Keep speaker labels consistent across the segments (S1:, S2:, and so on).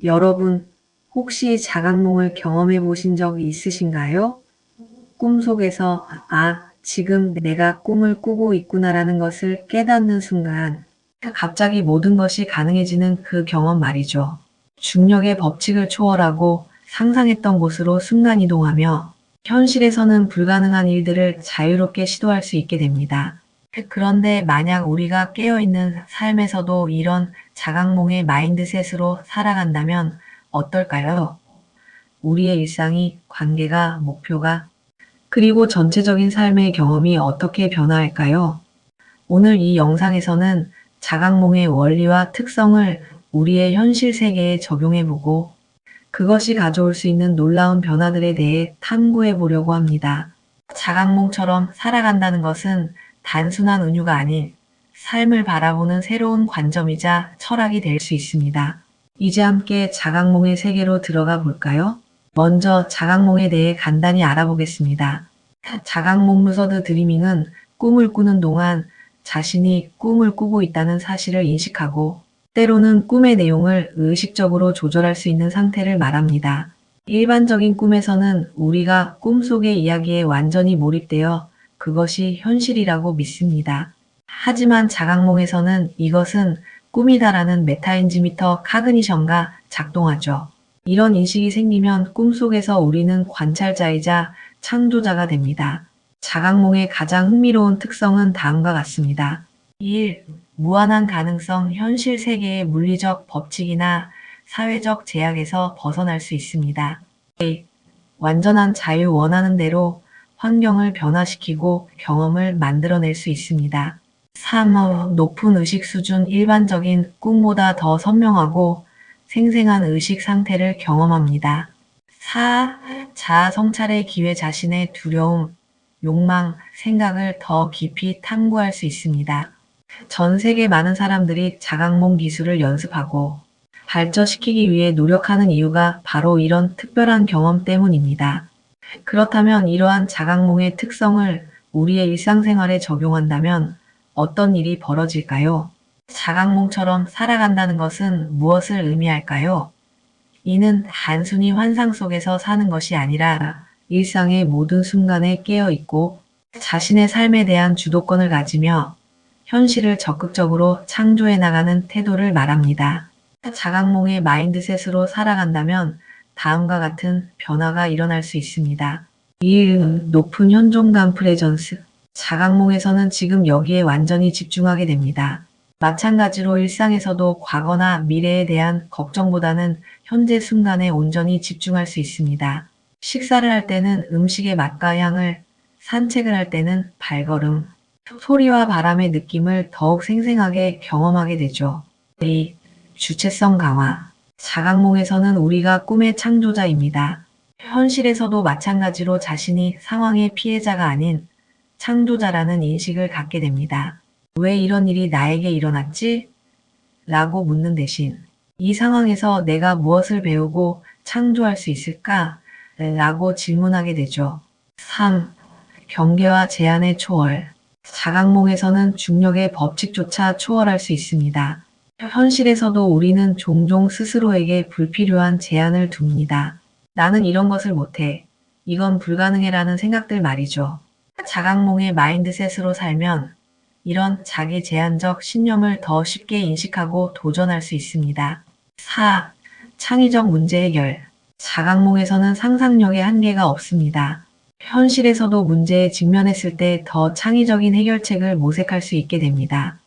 S1: 여러분, 혹시 자각몽을 경험해 보신 적 있으신가요? 꿈속에서, 지금 내가 꿈을 꾸고 있구나라는 것을 깨닫는 순간, 갑자기 모든 것이 가능해지는 그 경험 말이죠. 중력의 법칙을 초월하고 상상했던 곳으로 순간이동하며 현실에서는 불가능한 일들을 자유롭게 시도할 수 있게 됩니다. 그런데 만약 우리가 깨어있는 삶에서도 이런 자각몽의 마인드셋으로 살아간다면 어떨까요? 우리의 일상이, 관계가, 목표가, 그리고 전체적인 삶의 경험이 어떻게 변화할까요? 오늘 이 영상에서는 자각몽의 원리와 특성을 우리의 현실 세계에 적용해보고 그것이 가져올 수 있는 놀라운 변화들에 대해 탐구해 보려고 합니다. 자각몽처럼 살아간다는 것은 단순한 은유가 아닌 삶을 바라보는 새로운 관점이자 철학이 될 수 있습니다. 이제 함께 자각몽의 세계로 들어가 볼까요? 먼저 자각몽에 대해 간단히 알아보겠습니다. 자각몽 루서드 드리밍은 꿈을 꾸는 동안 자신이 꿈을 꾸고 있다는 사실을 인식하고 때로는 꿈의 내용을 의식적으로 조절할 수 있는 상태를 말합니다. 일반적인 꿈에서는 우리가 꿈속의 이야기에 완전히 몰입되어 그것이 현실이라고 믿습니다. 하지만 자각몽에서는 이것은 꿈이다라는 메타인지미터 카그니션가 작동하죠. 이런 인식이 생기면 꿈속에서 우리는 관찰자이자 창조자가 됩니다. 자각몽의 가장 흥미로운 특성은 다음과 같습니다. 1. 무한한 가능성, 현실 세계의 물리적 법칙이나 사회적 제약에서 벗어날 수 있습니다. 2. 완전한 자유, 원하는 대로 환경을 변화시키고 경험을 만들어낼 수 있습니다. 3. 높은 의식 수준, 일반적인 꿈보다 더 선명하고 생생한 의식 상태를 경험합니다. 4. 자아 성찰의 기회, 자신의 두려움, 욕망, 생각을 더 깊이 탐구할 수 있습니다. 전 세계 많은 사람들이 자각몽 기술을 연습하고 발전시키기 위해 노력하는 이유가 바로 이런 특별한 경험 때문입니다. 그렇다면 이러한 자각몽의 특성을 우리의 일상생활에 적용한다면 어떤 일이 벌어질까요? 자각몽처럼 살아간다는 것은 무엇을 의미할까요? 이는 단순히 환상 속에서 사는 것이 아니라 일상의 모든 순간에 깨어 있고 자신의 삶에 대한 주도권을 가지며 현실을 적극적으로 창조해 나가는 태도를 말합니다. 자각몽의 마인드셋으로 살아간다면 다음과 같은 변화가 일어날 수 있습니다. 1. 높은 현존감 프레전스. 자각몽에서는 지금 여기에 완전히 집중하게 됩니다. 마찬가지로 일상에서도 과거나 미래에 대한 걱정보다는 현재 순간에 온전히 집중할 수 있습니다. 식사를 할 때는 음식의 맛과 향을, 산책을 할 때는 발걸음, 소리와 바람의 느낌을 더욱 생생하게 경험하게 되죠. 2. 주체성 강화. 자각몽에서는 우리가 꿈의 창조자입니다. 현실에서도 마찬가지로 자신이 상황의 피해자가 아닌 창조자라는 인식을 갖게 됩니다. 왜 이런 일이 나에게 일어났지? 라고 묻는 대신 이 상황에서 내가 무엇을 배우고 창조할 수 있을까? 라고 질문하게 되죠. 3. 경계와 제한의 초월. 자각몽에서는 중력의 법칙조차 초월할 수 있습니다. 현실에서도 우리는 종종 스스로에게 불필요한 제한을 둡니다. 나는 이런 것을 못해. 이건 불가능해라는 생각들 말이죠. 자각몽의 마인드셋으로 살면 이런 자기 제한적 신념을 더 쉽게 인식하고 도전할 수 있습니다. 4. 창의적 문제 해결. 자각몽에서는 상상력의 한계가 없습니다. 현실에서도 문제에 직면했을 때 더 창의적인 해결책을 모색할 수 있게 됩니다.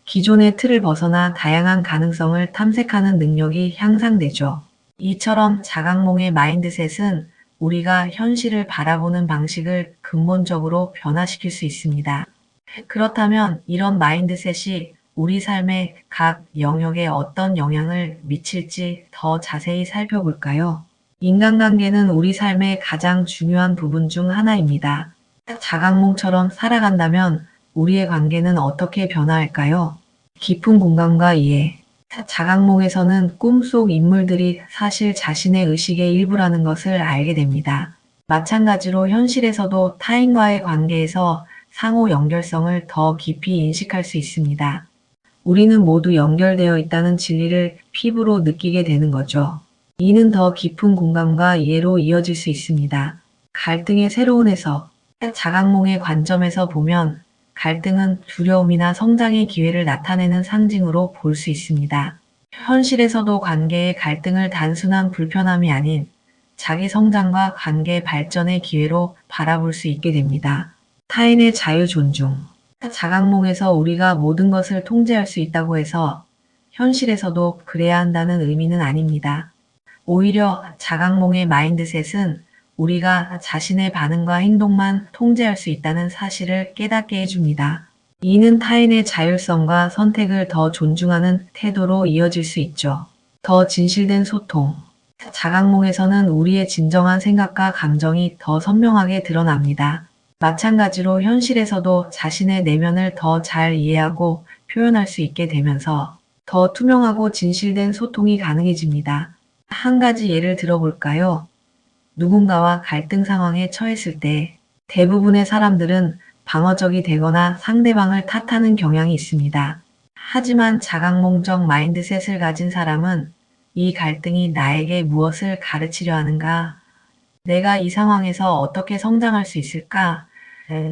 S1: 기존의 틀을 벗어나 다양한 가능성을 탐색하는 능력이 향상되죠. 이처럼 자각몽의 마인드셋은 우리가 현실을 바라보는 방식을 근본적으로 변화시킬 수 있습니다. 그렇다면 이런 마인드셋이 우리 삶의 각 영역에 어떤 영향을 미칠지 더 자세히 살펴볼까요? 인간관계는 우리 삶의 가장 중요한 부분 중 하나입니다. 자각몽처럼 살아간다면 우리의 관계는 어떻게 변화할까요? 깊은 공감과 이해. 자각몽에서는 꿈속 인물들이 사실 자신의 의식의 일부라는 것을 알게 됩니다. 마찬가지로 현실에서도 타인과의 관계에서 상호 연결성을 더 깊이 인식할 수 있습니다. 우리는 모두 연결되어 있다는 진리를 피부로 느끼게 되는 거죠. 이는 더 깊은 공감과 이해로 이어질 수 있습니다. 갈등의 새로운 해석. 자각몽의 관점에서 보면 갈등은 두려움이나 성장의 기회를 나타내는 상징으로 볼 수 있습니다. 현실에서도 관계의 갈등을 단순한 불편함이 아닌 자기 성장과 관계 발전의 기회로 바라볼 수 있게 됩니다. 타인의 자유 존중. 자각몽에서 우리가 모든 것을 통제할 수 있다고 해서 현실에서도 그래야 한다는 의미는 아닙니다. 오히려 자각몽의 마인드셋은 우리가 자신의 반응과 행동만 통제할 수 있다는 사실을 깨닫게 해줍니다. 이는 타인의 자율성과 선택을 더 존중하는 태도로 이어질 수 있죠. 더 진실된 소통. 자각몽에서는 우리의 진정한 생각과 감정이 더 선명하게 드러납니다. 마찬가지로 현실에서도 자신의 내면을 더 잘 이해하고 표현할 수 있게 되면서 더 투명하고 진실된 소통이 가능해집니다. 한 가지 예를 들어볼까요? 누군가와 갈등 상황에 처했을 때 대부분의 사람들은 방어적이 되거나 상대방을 탓하는 경향이 있습니다. 하지만 자각몽적 마인드셋을 가진 사람은 이 갈등이 나에게 무엇을 가르치려 하는가? 내가 이 상황에서 어떻게 성장할 수 있을까?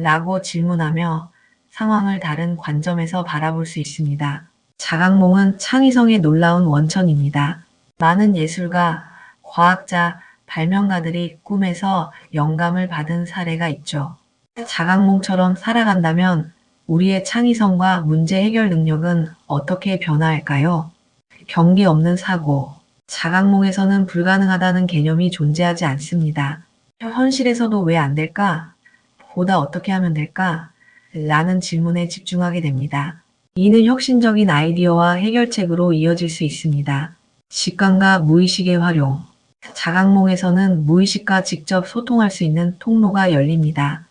S1: 라고 질문하며 상황을 다른 관점에서 바라볼 수 있습니다. 자각몽은 창의성의 놀라운 원천입니다. 많은 예술가, 과학자, 발명가들이 꿈에서 영감을 받은 사례가 있죠. 자각몽처럼 살아간다면 우리의 창의성과 문제 해결 능력은 어떻게 변화할까요? 경계 없는 사고. 자각몽에서는 불가능하다는 개념이 존재하지 않습니다. 현실에서도 왜 안 될까? 보다 어떻게 하면 될까? 라는 질문에 집중하게 됩니다. 이는 혁신적인 아이디어와 해결책으로 이어질 수 있습니다. 직감과 무의식의 활용. 자각몽에서는 무의식과 직접 소통할 수 있는 통로가 열립니다.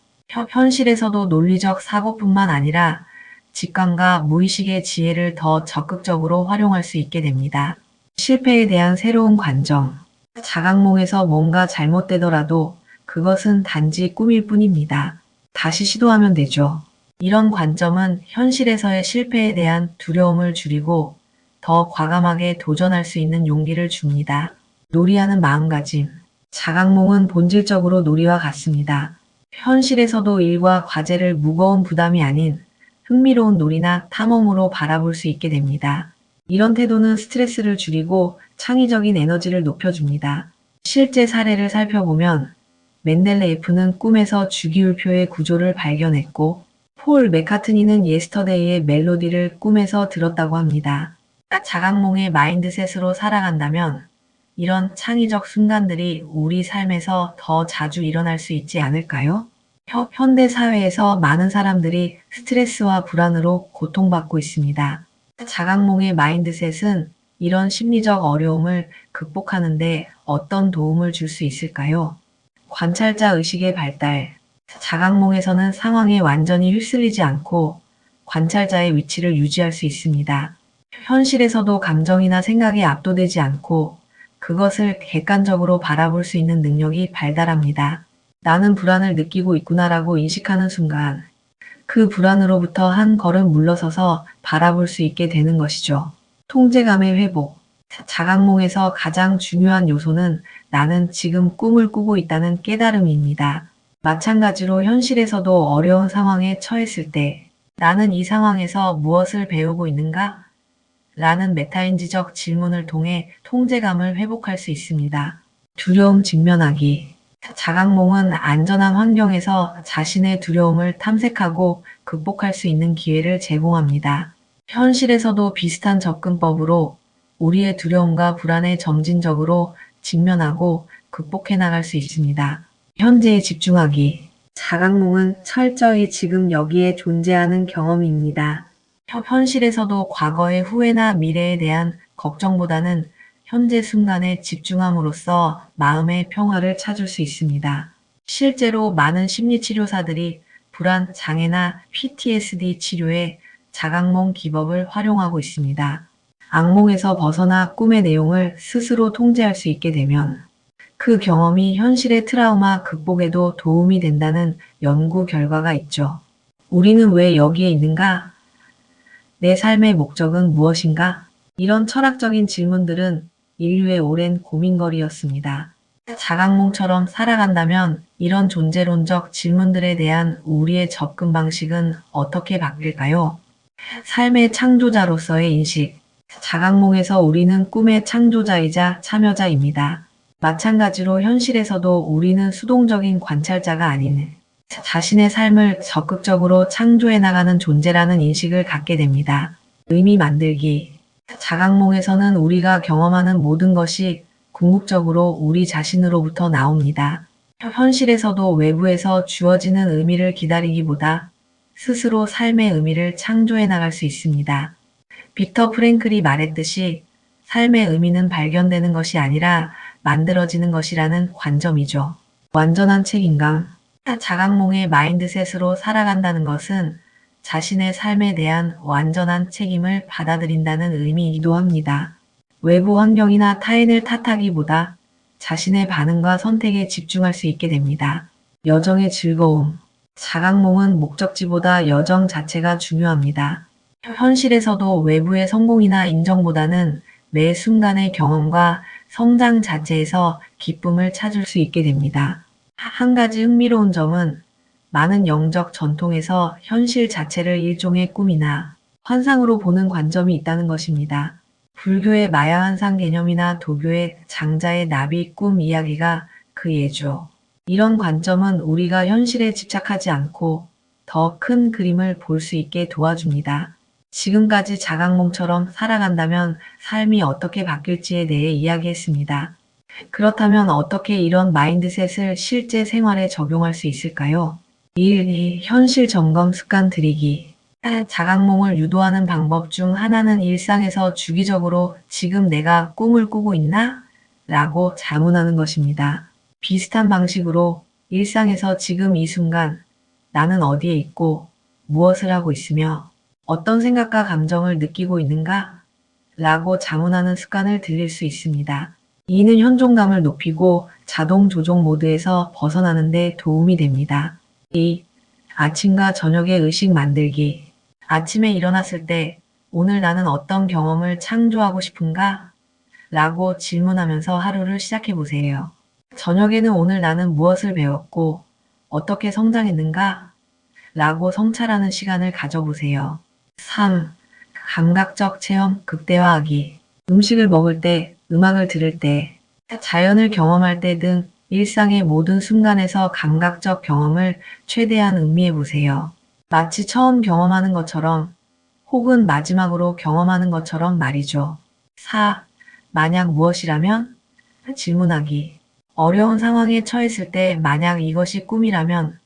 S1: 현실에서도 논리적 사고뿐만 아니라 직감과 무의식의 지혜를 더 적극적으로 활용할 수 있게 됩니다. 실패에 대한 새로운 관점. 자각몽에서 뭔가 잘못되더라도 그것은 단지 꿈일 뿐입니다. 다시 시도하면 되죠. 이런 관점은 현실에서의 실패에 대한 두려움을 줄이고 더 과감하게 도전할 수 있는 용기를 줍니다. 놀이하는 마음가짐. 자각몽은 본질적으로 놀이와 같습니다. 현실에서도 일과 과제를 무거운 부담이 아닌 흥미로운 놀이나 탐험으로 바라볼 수 있게 됩니다. 이런 태도는 스트레스를 줄이고 창의적인 에너지를 높여줍니다. 실제 사례를 살펴보면 멘델레예프는 꿈에서 주기율표의 구조를 발견했고 폴 맥카트니는 예스터데이의 멜로디를 꿈에서 들었다고 합니다. 자각몽의 마인드셋으로 살아간다면 이런 창의적 순간들이 우리 삶에서 더 자주 일어날 수 있지 않을까요? 현대 사회에서 많은 사람들이 스트레스와 불안으로 고통받고 있습니다. 자각몽의 마인드셋은 이런 심리적 어려움을 극복하는데 어떤 도움을 줄 수 있을까요? 관찰자 의식의 발달. 자각몽에서는 상황에 완전히 휩쓸리지 않고 관찰자의 위치를 유지할 수 있습니다. 현실에서도 감정이나 생각에 압도되지 않고 그것을 객관적으로 바라볼 수 있는 능력이 발달합니다. 나는 불안을 느끼고 있구나라고 인식하는 순간 그 불안으로부터 한 걸음 물러서서 바라볼 수 있게 되는 것이죠. 통제감의 회복. 자각몽에서 가장 중요한 요소는 나는 지금 꿈을 꾸고 있다는 깨달음입니다. 마찬가지로 현실에서도 어려운 상황에 처했을 때 나는 이 상황에서 무엇을 배우고 있는가? 라는 메타인지적 질문을 통해 통제감을 회복할 수 있습니다. 두려움 직면하기. 자각몽은 안전한 환경에서 자신의 두려움을 탐색하고 극복할 수 있는 기회를 제공합니다. 현실에서도 비슷한 접근법으로 우리의 두려움과 불안에 점진적으로 직면하고 극복해 나갈 수 있습니다. 현재에 집중하기. 자각몽은 철저히 지금 여기에 존재하는 경험입니다. 현실에서도 과거의 후회나 미래에 대한 걱정보다는 현재 순간에 집중함으로써 마음의 평화를 찾을 수 있습니다. 실제로 많은 심리치료사들이 불안 장애나 PTSD 치료에 자각몽 기법을 활용하고 있습니다. 악몽에서 벗어나 꿈의 내용을 스스로 통제할 수 있게 되면 그 경험이 현실의 트라우마 극복에도 도움이 된다는 연구 결과가 있죠. 우리는 왜 여기에 있는가? 내 삶의 목적은 무엇인가? 이런 철학적인 질문들은 인류의 오랜 고민거리였습니다. 자각몽처럼 살아간다면 이런 존재론적 질문들에 대한 우리의 접근 방식은 어떻게 바뀔까요? 삶의 창조자로서의 인식. 자각몽에서 우리는 꿈의 창조자이자 참여자입니다. 마찬가지로 현실에서도 우리는 수동적인 관찰자가 아닌 자신의 삶을 적극적으로 창조해 나가는 존재라는 인식을 갖게 됩니다. 의미 만들기. 자각몽에서는 우리가 경험하는 모든 것이 궁극적으로 우리 자신으로부터 나옵니다. 현실에서도 외부에서 주어지는 의미를 기다리기보다 스스로 삶의 의미를 창조해 나갈 수 있습니다. 빅터 프랭클이 말했듯이 삶의 의미는 발견되는 것이 아니라 만들어지는 것이라는 관점이죠. 완전한 책임감. 자각몽의 마인드셋으로 살아간다는 것은 자신의 삶에 대한 완전한 책임을 받아들인다는 의미이기도 합니다. 외부 환경이나 타인을 탓하기보다 자신의 반응과 선택에 집중할 수 있게 됩니다. 여정의 즐거움. 자각몽은 목적지보다 여정 자체가 중요합니다. 현실에서도 외부의 성공이나 인정보다는 매 순간의 경험과 성장 자체에서 기쁨을 찾을 수 있게 됩니다. 한 가지 흥미로운 점은 많은 영적 전통에서 현실 자체를 일종의 꿈이나 환상으로 보는 관점이 있다는 것입니다. 불교의 마야한상 개념이나 도교의 장자의 나비 꿈 이야기가 그 예죠. 이런 관점은 우리가 현실에 집착하지 않고 더 큰 그림을 볼 수 있게 도와줍니다. 지금까지 자각몽처럼 살아간다면 삶이 어떻게 바뀔지에 대해 이야기했습니다. 그렇다면 어떻게 이런 마인드셋을 실제 생활에 적용할 수 있을까요? 1. 현실 점검 습관 들이기. 자각몽을 유도하는 방법 중 하나는 일상에서 주기적으로 지금 내가 꿈을 꾸고 있나? 라고 자문하는 것입니다. 비슷한 방식으로 일상에서 지금 이 순간 나는 어디에 있고 무엇을 하고 있으며 어떤 생각과 감정을 느끼고 있는가? 라고 자문하는 습관을 들일 수 있습니다. 이는 현존감을 높이고 자동 조종 모드에서 벗어나는 데 도움이 됩니다. 2. 아침과 저녁의 의식 만들기. 아침에 일어났을 때 오늘 나는 어떤 경험을 창조하고 싶은가? 라고 질문하면서 하루를 시작해 보세요. 저녁에는 오늘 나는 무엇을 배웠고 어떻게 성장했는가? 라고 성찰하는 시간을 가져보세요. 3. 감각적 체험 극대화하기. 음식을 먹을 때, 음악을 들을 때, 자연을 경험할 때 등 일상의 모든 순간에서 감각적 경험을 최대한 음미해 보세요. 마치 처음 경험하는 것처럼 혹은 마지막으로 경험하는 것처럼 말이죠. 4. 만약 무엇이라면? 질문하기. 어려운 상황에 처했을 때 만약 이것이 꿈이라면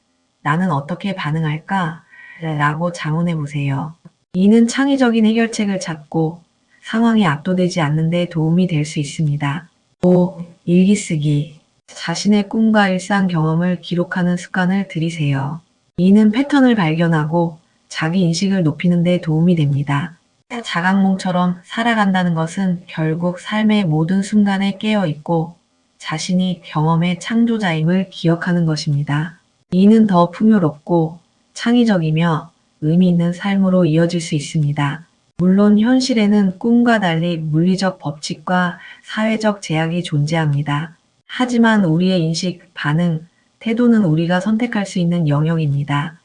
S1: 나는 어떻게 반응할까? 라고 자문해 보세요. 이는 창의적인 해결책을 찾고 상황에 압도되지 않는 데 도움이 될 수 있습니다. 5. 일기 쓰기. 자신의 꿈과 일상 경험을 기록하는 습관을 들이세요. 이는 패턴을 발견하고 자기 인식을 높이는 데 도움이 됩니다. 자각몽처럼 살아간다는 것은 결국 삶의 모든 순간에 깨어 있고 자신이 경험의 창조자임을 기억하는 것입니다. 이는 더 풍요롭고 창의적이며 의미 있는 삶으로 이어질 수 있습니다. 물론 현실에는 꿈과 달리 물리적 법칙과 사회적 제약이 존재합니다. 하지만 우리의 인식, 반응, 태도는 우리가 선택할 수 있는 영역입니다.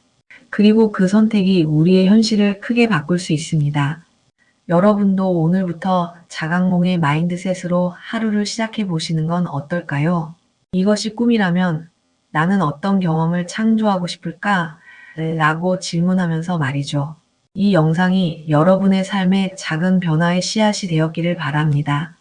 S1: 그리고 그 선택이 우리의 현실을 크게 바꿀 수 있습니다. 여러분도 오늘부터 자각몽의 마인드셋으로 하루를 시작해 보시는 건 어떨까요? 이것이 꿈이라면 나는 어떤 경험을 창조하고 싶을까? 라고 질문하면서 말이죠. 이 영상이 여러분의 삶에 작은 변화의 씨앗이 되었기를 바랍니다.